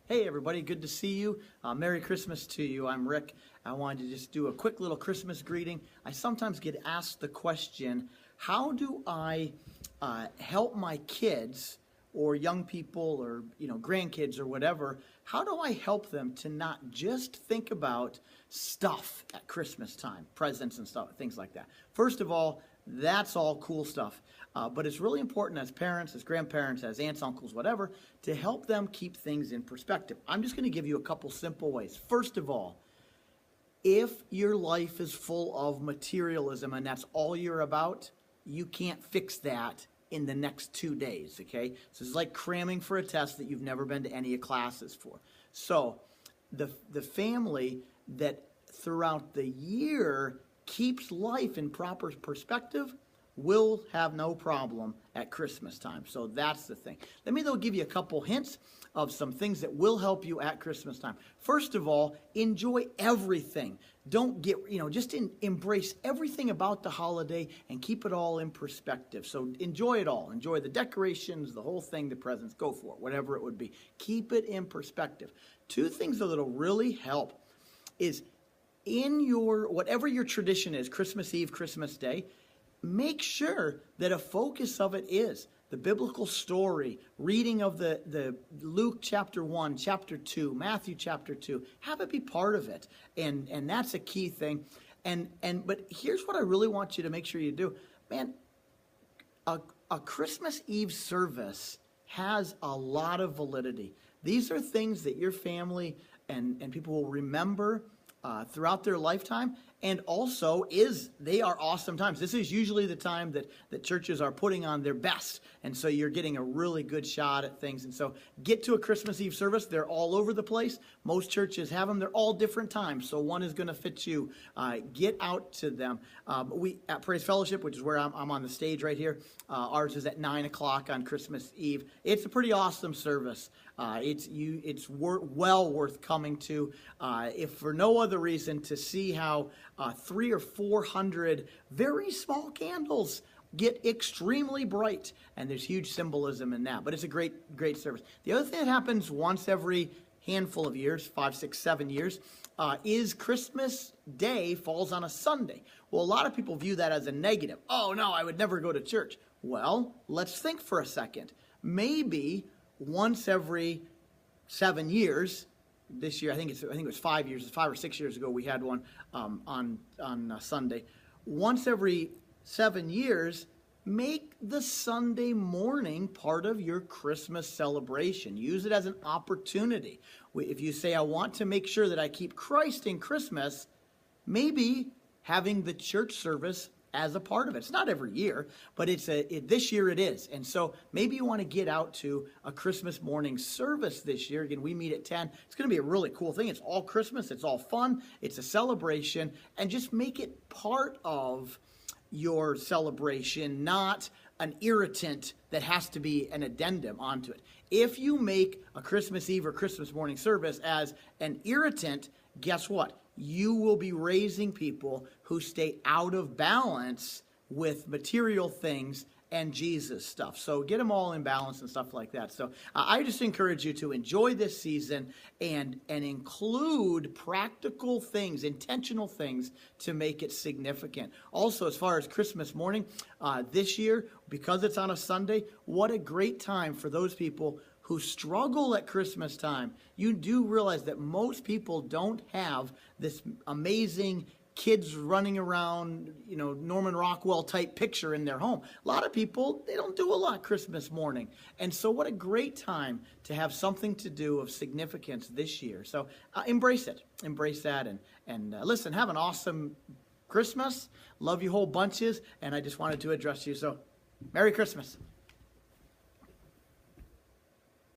Hey everybody, good to see you. Merry Christmas to you. I'm Rick. I wanted to just do a quick little Christmas greeting. I sometimes get asked the question, how do I help my kids or young people or grandkids or whatever, how do I help them to not just think about stuff at Christmas time, presents and stuff, things like that? First of all, that's all cool stuff. But it's really important as parents, as grandparents, as aunts, uncles, whatever, to help them keep things in perspective. I'm just going to give you a couple simple ways. First of all, if your life is full of materialism and that's all you're about, you can't fix that in the next 2 days, okay? So it's like cramming for a test that you've never been to any classes for. So the family that throughout the year keeps life in proper perspective will have no problem at Christmas time. So that's the thing. Let me, though, give you a couple hints of some things that will help you at Christmas time. First of all, enjoy everything. Don't get, embrace everything about the holiday and keep it all in perspective. So enjoy it all. Enjoy the decorations, the whole thing, the presents. Go for it, whatever it would be. Keep it in perspective. Two things, though, that'll really help is in your, whatever your tradition is, Christmas Eve, Christmas Day, make sure that a focus of it is the biblical story, reading of the Luke chapter 1, chapter 2, Matthew chapter 2. Have it be part of it. And that's a key thing. But here's what I really want you to make sure you do. Man, a Christmas Eve service has a lot of validity. These are things that your family and people will remember throughout their lifetime, and also they are awesome times. This is usually the time that churches are putting on their best, and so you're getting a really good shot at things. And so get to a Christmas Eve service. They're all over the place. Most churches have them. They're all different times, so one is going to fit you. Get out to them. We at Praise Fellowship, which is where I'm on the stage right here, ours is at 9 o'clock on Christmas Eve. It's a pretty awesome service. It's well worth coming to, if for no other reason, to see how 300 or 400 very small candles get extremely bright, and there's huge symbolism in that. But it's a great service. The other thing that happens once every handful of years, 5, 6, 7 years, is Christmas Day falls on a Sunday. Well, a lot of people view that as a negative. Oh no, I would never go to church. Well, let's think for a second. Maybe once every 7 years, this year I think it was 5 years, 5 or 6 years ago we had one on Sunday. Once every 7 years, make the Sunday morning part of your Christmas celebration. Use it as an opportunity. If you say, I want to make sure that I keep Christ in Christmas, maybe having the church service as a part of it. It's not every year, but this year it is. And so maybe you want to get out to a Christmas morning service this year. Again, we meet at 10. It's going to be a really cool thing. It's all Christmas. It's all fun. It's a celebration. And just make it part of your celebration, not an irritant that has to be an addendum onto it. If you make a Christmas Eve or Christmas morning service as an irritant, guess what? You will be raising people who stay out of balance with material things and Jesus stuff. So get them all in balance and stuff like that. So I just encourage you to enjoy this season and include practical things, intentional things to make it significant. Also, as far as Christmas morning, this year, because it's on a Sunday, what a great time for those people who struggle at Christmas time. You do realize that most people don't have this amazing kids running around, Norman Rockwell type picture in their home. A lot of people, they don't do a lot Christmas morning. And so what a great time to have something to do of significance this year. So embrace it. Embrace that. And listen, have an awesome Christmas. Love you whole bunches. And I just wanted to address you. So Merry Christmas.